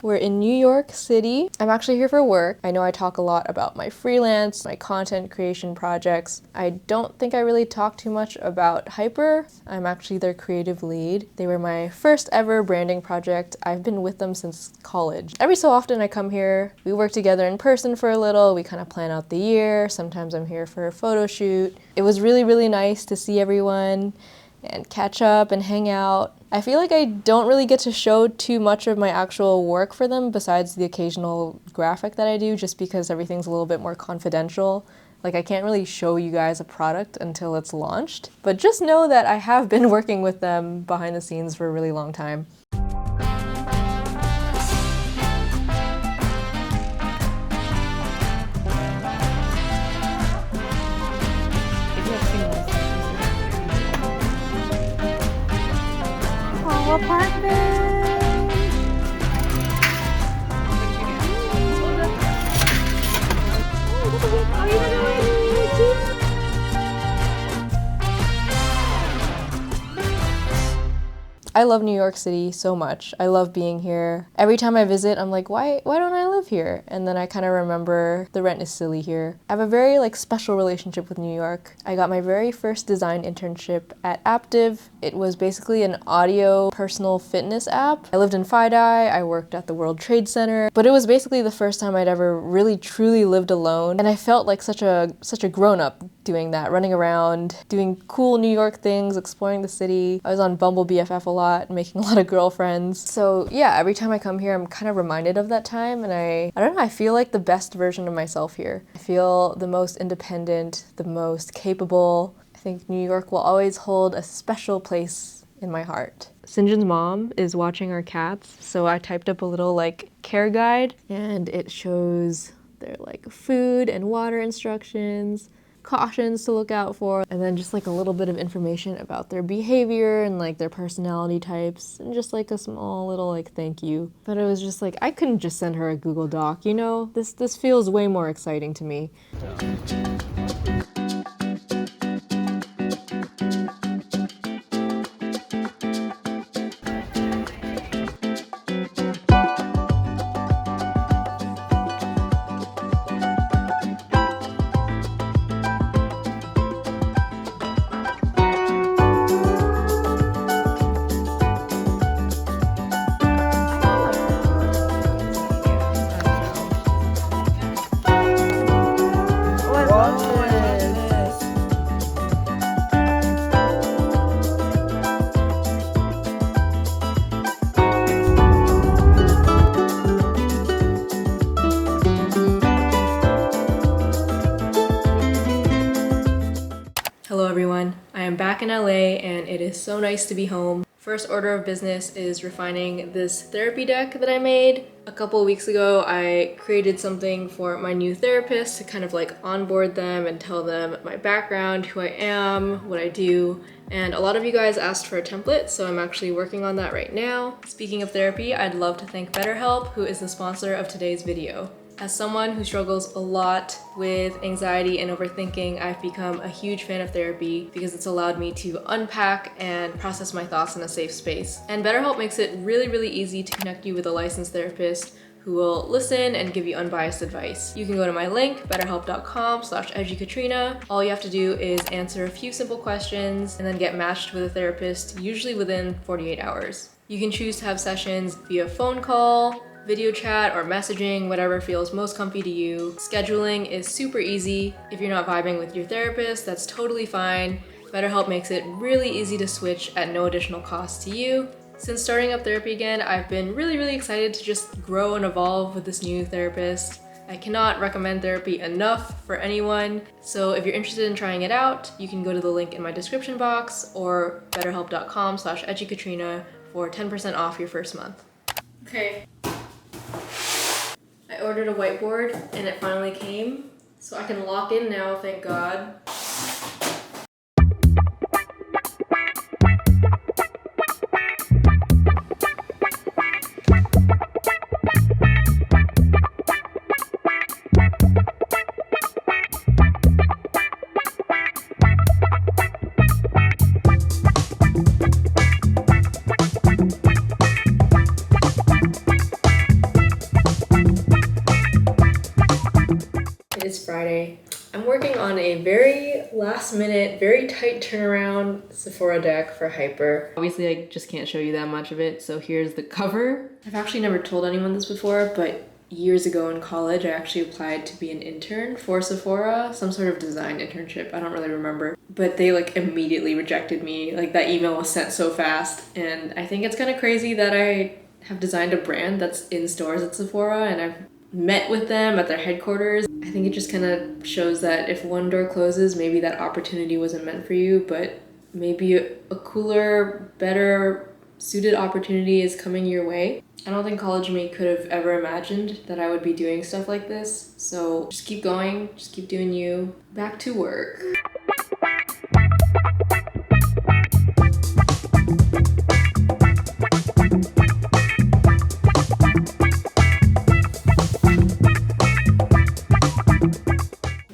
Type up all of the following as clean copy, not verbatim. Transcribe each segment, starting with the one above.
We're in New York City. I'm actually here for work. I know I talk a lot about my freelance, my content creation projects. I don't think I really talk too much about Hyper. I'm actually their creative lead. They were my first ever branding project. I've been with them since college. Every so often I come here, we work together in person for a little, we kind of plan out the year. Sometimes I'm here for a photo shoot. It was really, really nice to see everyone and catch up and hang out. I feel like I don't really get to show too much of my actual work for them besides the occasional graphic that I do, just because everything's a little bit more confidential. Like, I can't really show you guys a product until it's launched. But just know that I have been working with them behind the scenes for a really long time. I love New York City so much. I love being here. Every time I visit, I'm like, why don't I live here? And then I kind of remember the rent is silly here. I have a very special relationship with New York. I got my very first design internship at Aptiv. It was basically an audio personal fitness app. I lived in FiDi, I worked at the World Trade Center, but it was basically the first time I'd ever really truly lived alone. And I felt like such a grown-up doing that, running around, doing cool New York things, exploring the city. I was on Bumble BFF a lot, making a lot of girlfriends. So yeah, every time I come here, I'm kind of reminded of that time, and I don't know, I feel like the best version of myself here. I feel the most independent, the most capable. I think New York will always hold a special place in my heart. Sinjin's mom is watching our cats, so I typed up a little care guide, and it shows their food and water instructions, cautions to look out for, and then just a little bit of information about their behavior and their personality types, and just a small little thank you. But it was just I couldn't just send her a Google Doc, you know? This feels way more exciting to me. Hello everyone, I am back in LA and it is so nice to be home. First order of business is refining this therapy deck that I made. A couple of weeks ago, I created something for my new therapist to kind of onboard them and tell them my background, who I am, what I do. And a lot of you guys asked for a template, so I'm actually working on that right now. Speaking of therapy, I'd love to thank BetterHelp, who is the sponsor of today's video. As someone who struggles a lot with anxiety and overthinking, I've become a huge fan of therapy because it's allowed me to unpack and process my thoughts in a safe space. And BetterHelp makes it really, really easy to connect you with a licensed therapist who will listen and give you unbiased advice. You can go to my link, betterhelp.com/edukatrina. All you have to do is answer a few simple questions and then get matched with a therapist, usually within 48 hours. You can choose to have sessions via phone call, video chat, or messaging, whatever feels most comfy to you. Scheduling is super easy. If you're not vibing with your therapist, that's totally fine. BetterHelp makes it really easy to switch at no additional cost to you. Since starting up therapy again, I've been really, really excited to just grow and evolve with this new therapist. I cannot recommend therapy enough for anyone. So if you're interested in trying it out, you can go to the link in my description box or betterhelp.com/edukatrina for 10% off your first month. Okay. I ordered a whiteboard and it finally came, so I can lock in now, thank God. I'm working on a very last minute, very tight turnaround Sephora deck for Hyper. Obviously I just can't show you that much of it, so here's the cover. I've actually never told anyone this before, but years ago in college I actually applied to be an intern for Sephora, some sort of design internship, I don't really remember. But they like immediately rejected me, like that email was sent so fast, and I think it's kind of crazy that I have designed a brand that's in stores at Sephora and I've met with them at their headquarters. I think it just kind of shows that if one door closes, maybe that opportunity wasn't meant for you, but maybe a cooler, better suited opportunity is coming your way. I don't think college me could have ever imagined that I would be doing stuff like this. So just keep going, just keep doing you. Back to work.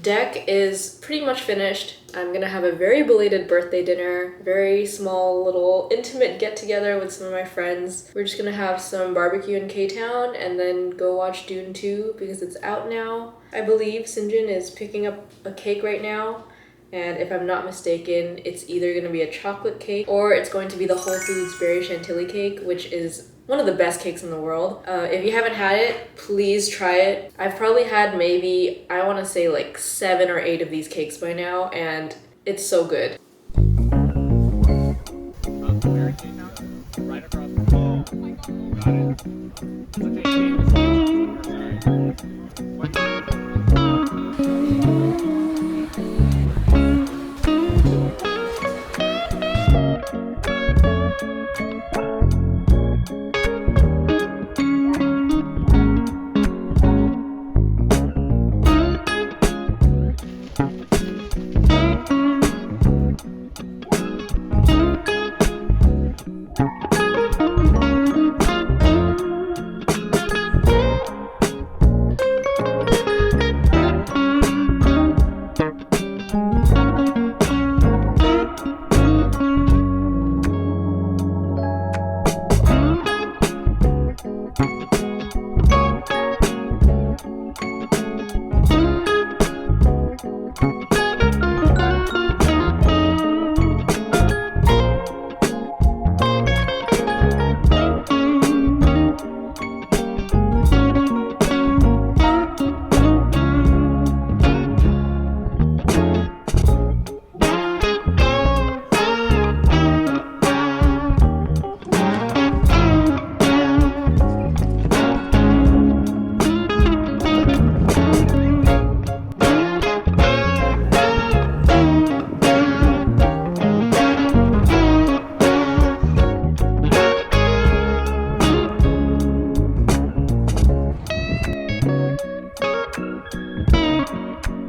Deck is pretty much finished. I'm gonna have a very belated birthday dinner, very small little intimate get together with some of my friends. We're just gonna have some barbecue in K-Town and then go watch Dune 2 because it's out now. I believe Sinjin is picking up a cake right now, and if I'm not mistaken, it's either gonna be a chocolate cake or it's going to be the Whole Foods Berry Chantilly cake, which is one of the best cakes in the world. If you haven't had it, please try it. I've probably had maybe, I want to say like 7 or 8 of these cakes by now, and it's so good. Right across the hall. Got it.